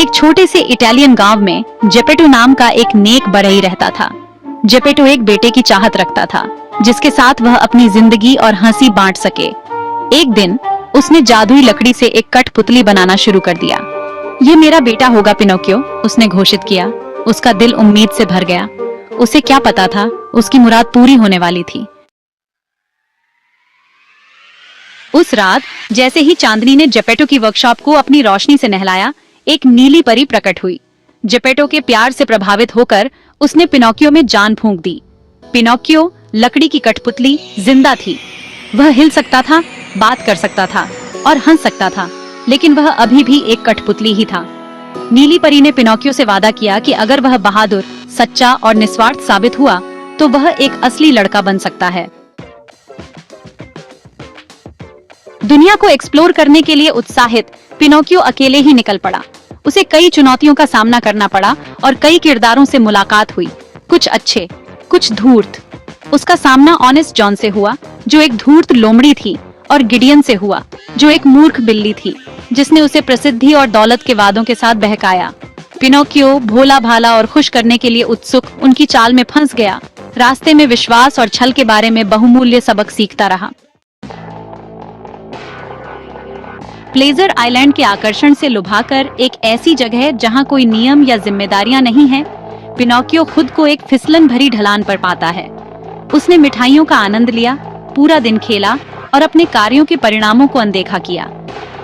एक छोटे से इटालियन गांव में जेपेटो नाम का एक नेक बढ़ई रहता था। जेपेटो एक बेटे की चाहत रखता था, जिसके साथ वह अपनी जिंदगी और हंसी बांट सके। एक दिन उसने जादुई लकड़ी से एक कठपुतली बनाना शुरू कर दिया। यह मेरा बेटा होगा पिनोकियो, उसने घोषित किया। उसका दिल उम्मीद से भर गया। उसे क्या पता था, उसकी मुराद पूरी होने वाली थी। उस रात जैसे ही चांदनी ने जेपेटो की वर्कशॉप को अपनी रोशनी से नहलाया, एक नीली परी प्रकट हुई। जेपेटो के प्यार से प्रभावित होकर उसने पिनोकियो में जान फूंक दी। पिनोकियो लकड़ी की कठपुतली जिंदा थी। वह हिल सकता था, बात कर सकता था और हंस सकता था, लेकिन वह अभी भी एक कठपुतली ही था। नीली परी ने पिनोकियो से वादा किया कि अगर वह बहादुर, सच्चा और निस्वार्थ साबित हुआ तो वह एक असली लड़का बन सकता है। दुनिया को एक्सप्लोर करने के लिए उत्साहित पिनोकियो अकेले ही निकल पड़ा। उसे कई चुनौतियों का सामना करना पड़ा और कई किरदारों से मुलाकात हुई, कुछ अच्छे, कुछ धूर्त। उसका सामना ऑनेस्ट जॉन से हुआ, जो एक धूर्त लोमड़ी थी, और गिडियन से हुआ, जो एक मूर्ख बिल्ली थी, जिसने उसे प्रसिद्धि और दौलत के वादों के साथ बहकाया। पिनोकियो भोला भाला और खुश करने के लिए उत्सुक उनकी चाल में फंस गया। रास्ते में विश्वास और छल के बारे में बहुमूल्य सबक सीखता रहा। प्लेजर आइलैंड के आकर्षण से लुभाकर एक ऐसी जगह जहां कोई नियम या जिम्मेदारियां नहीं है, पिनोकियो खुद को एक फिसलन भरी ढलान पर पाता है। उसने मिठाइयों का आनंद लिया, पूरा दिन खेला और अपने कार्यों के परिणामों को अनदेखा किया।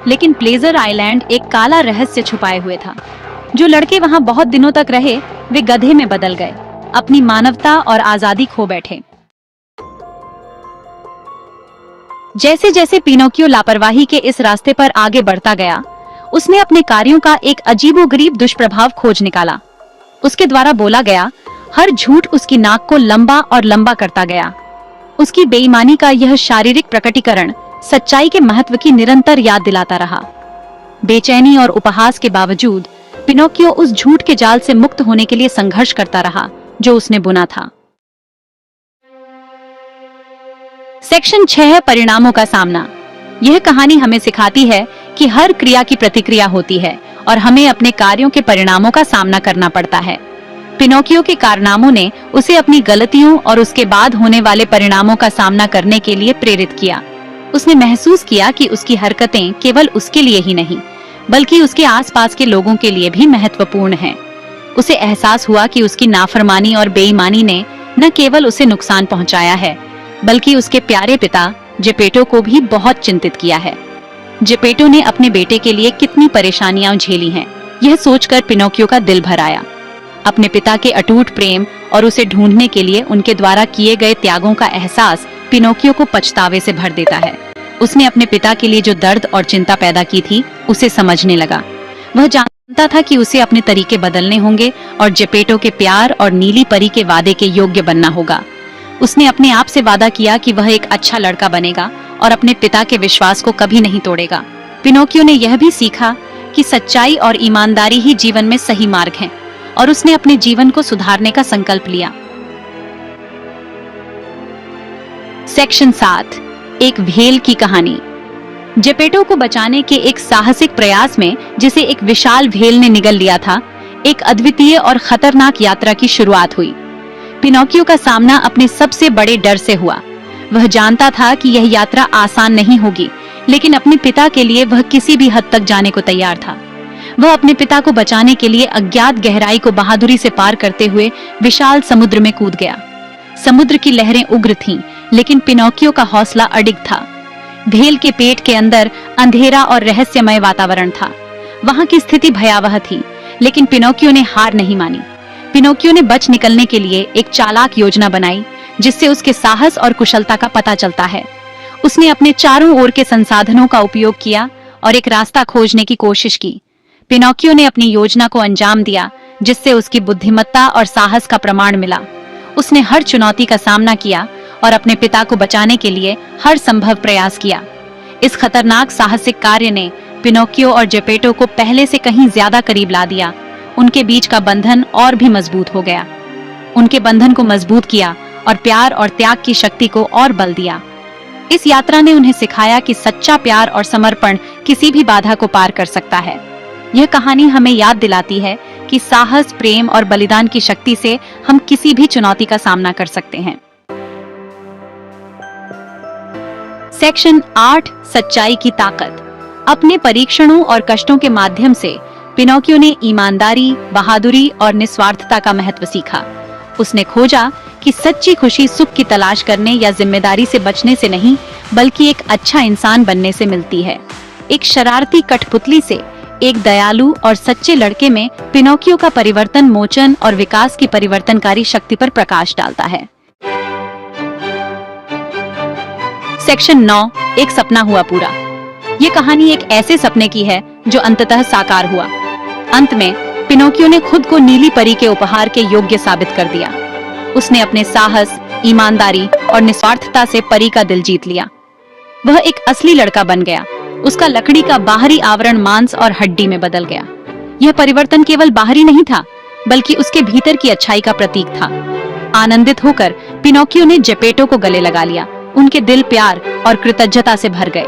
लेकिन प्लेजर आइलैंड एक काला रहस्य छुपाए हुए था। जो लड़के वहां बहुत दिनों तक रहे, वे गधे में बदल गए, अपनी मानवता और आजादी खो बैठे। जैसे जैसे पिनोकियो लापरवाही के इस रास्ते पर आगे बढ़ता गया, उसने अपने कार्यों का एक अजीबोगरीब दुष्प्रभाव खोज निकाला। उसके द्वारा बोला गया हर झूठ उसकी नाक को लंबा और लंबा करता गया। उसकी बेईमानी का यह शारीरिक प्रकटीकरण सच्चाई के महत्व की निरंतर याद दिलाता रहा। बेचैनी और उपहास के बावजूद पिनोकियो उस झूठ के जाल से मुक्त होने के लिए संघर्ष करता रहा जो उसने बुना था। सेक्शन 6 परिणामों का सामना। यह कहानी हमें सिखाती है कि हर क्रिया की प्रतिक्रिया होती है और हमें अपने कार्यों के परिणामों का सामना करना पड़ता है। पिनोकियो के कारनामों ने उसे अपनी गलतियों और उसके बाद होने वाले परिणामों का सामना करने के लिए प्रेरित किया। उसने महसूस किया कि उसकी हरकतें केवल उसके लिए ही नहीं, बल्कि उसके आसपास के लोगों के लिए भी महत्वपूर्ण हैं। उसे एहसास हुआ कि उसकी नाफरमानी और बेईमानी ने न केवल उसे नुकसान पहुंचाया है, बल्कि उसके प्यारे पिता जेपेटो को भी बहुत चिंतित किया है। जेपेटो ने अपने बेटे के लिए कितनी परेशानियां झेली हैं, यह सोचकर पिनोकियो का दिल भर आया। अपने पिता के अटूट प्रेम और उसे ढूंढने के लिए उनके द्वारा किए गए त्यागों का एहसास पिनोकियो को पछतावे से भर देता है। उसने अपने पिता के लिए जो दर्द और चिंता पैदा की थी, उसे समझने लगा। वह जानता था कि उसे अपने तरीके बदलने होंगे और जेपेटो के प्यार और नीली परी के वादे के योग्य बनना होगा। उसने अपने आप से वादा किया कि वह एक अच्छा लड़का बनेगा और अपने पिता के विश्वास को कभी नहीं तोड़ेगा। पिनोकियो ने यह भी सीखा कि सच्चाई और ईमानदारी ही जीवन में सही मार्ग है, और उसने अपने जीवन को सुधारने का संकल्प लिया। सेक्शन 7 एक भेल की कहानी। जेपेटो को बचाने के एक साहसिक प्रयास में, जिसे एक विशाल भेल ने निगल लिया था, एक अद्वितीय और खतरनाक यात्रा की शुरुआत हुई। पिनोकियो का सामना अपने सबसे बड़े डर से हुआ। वह जानता था कि यह यात्रा आसान नहीं होगी, लेकिन अपने पिता के लिए वह किसी भी हद तक जाने को तैयार था। वह अपने पिता को बचाने के लिए अज्ञात गहराई को बहादुरी से पार करते हुए विशाल समुद्र में कूद गया। समुद्र की लहरें उग्र थीं, लेकिन पिनोकियो का हौसला अडिग था। भेल के पेट के अंदर अंधेरा और रहस्यमय वातावरण था। वहां की स्थिति भयावह थी, लेकिन पिनोकियो ने हार नहीं मानी। पिनोकियो ने बच निकलने के लिए एक चालाक योजना बनाई, जिससे उसके साहस और कुशलता का पता चलता है। उसने अपने चारों ओर के संसाधनों का उपयोग किया और एक रास्ता खोजने की कोशिश की। पिनोकियो ने अपनी योजना को अंजाम दिया, जिससे उसकी बुद्धिमत्ता और साहस का प्रमाण मिला। उसने हर चुनौती का सामना किया और अपने पिता को बचाने के लिए हर संभव प्रयास किया। इस खतरनाक साहसिक कार्य ने पिनोकियो और जेपेटो को पहले से कहीं ज्यादा करीब ला दिया। उनके बीच का बंधन और भी मजबूत हो गया। उनके बंधन को मजबूत किया और प्यार और त्याग की शक्ति को और बल दिया। इस यात्रा ने उन्हें सिखाया कि सच्चा प्यार और समर्पण किसी भी बाधा को पार कर सकता है। यह कहानी हमें याद दिलाती है कि साहस, प्रेम और बलिदान की शक्ति से हम किसी भी चुनौती का सामना कर सकते हैं। सेक्शन 8, सच्चाई की ताकत। अपने परीक्षणों और कष्टों के माध्यम से पिनोकियो ने ईमानदारी, बहादुरी और निस्वार्थता का महत्व सीखा। उसने खोजा कि सच्ची खुशी सुख की तलाश करने या जिम्मेदारी से बचने से नहीं, बल्कि एक अच्छा इंसान बनने से मिलती है। एक शरारती कठपुतली से एक दयालु और सच्चे लड़के में पिनोकियो का परिवर्तन मोचन और विकास की परिवर्तनकारी शक्ति पर प्रकाश डालता है। सेक्शन 9, एक सपना हुआ पूरा। ये कहानी एक ऐसे सपने की है जो अंततः साकार हुआ। अंत में पिनोकियो ने खुद को नीली परी के उपहार के योग्य साबित कर दिया। उसने अपने साहस, ईमानदारी और निस्वार्थता से परी का दिल जीत लिया। वह एक असली लड़का बन गया। उसका लकड़ी का बाहरी आवरण मांस और हड्डी में बदल गया। यह परिवर्तन केवल बाहरी नहीं था, बल्कि उसके भीतर की अच्छाई का प्रतीक था। आनंदित होकर पिनोकियो ने जेपेटो को गले लगा लिया। उनके दिल प्यार और कृतज्ञता से भर गए।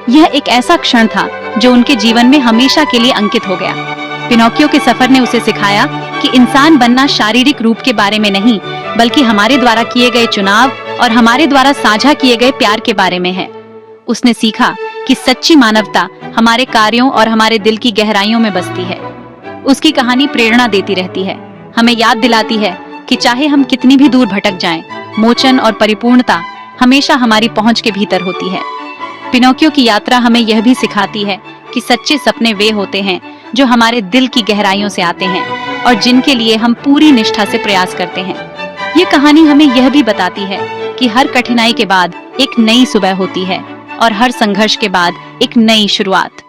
यह एक ऐसा क्षण था जो उनके जीवन में हमेशा के लिए अंकित हो गया। पिनोकियो के सफर ने उसे सिखाया कि इंसान बनना शारीरिक रूप के बारे में नहीं, बल्कि हमारे द्वारा किए गए चुनाव और हमारे द्वारा साझा किए गए प्यार के बारे में है। उसने सीखा कि सच्ची मानवता हमारे कार्यों और हमारे दिल की गहराइयों में बसती है। उसकी कहानी प्रेरणा देती रहती है, हमें याद दिलाती है कि चाहे हम कितनी भी दूर भटक जाएं, मोचन और परिपूर्णता हमेशा हमारी पहुंच के भीतर होती है। पिनोकियो की यात्रा हमें यह भी सिखाती है कि सच्चे सपने वे होते हैं जो हमारे दिल की गहराइयों से आते हैं और जिनके लिए हम पूरी निष्ठा से प्रयास करते हैं। ये कहानी हमें यह भी बताती है कि हर कठिनाई के बाद एक नई सुबह होती है और हर संघर्ष के बाद एक नई शुरुआत।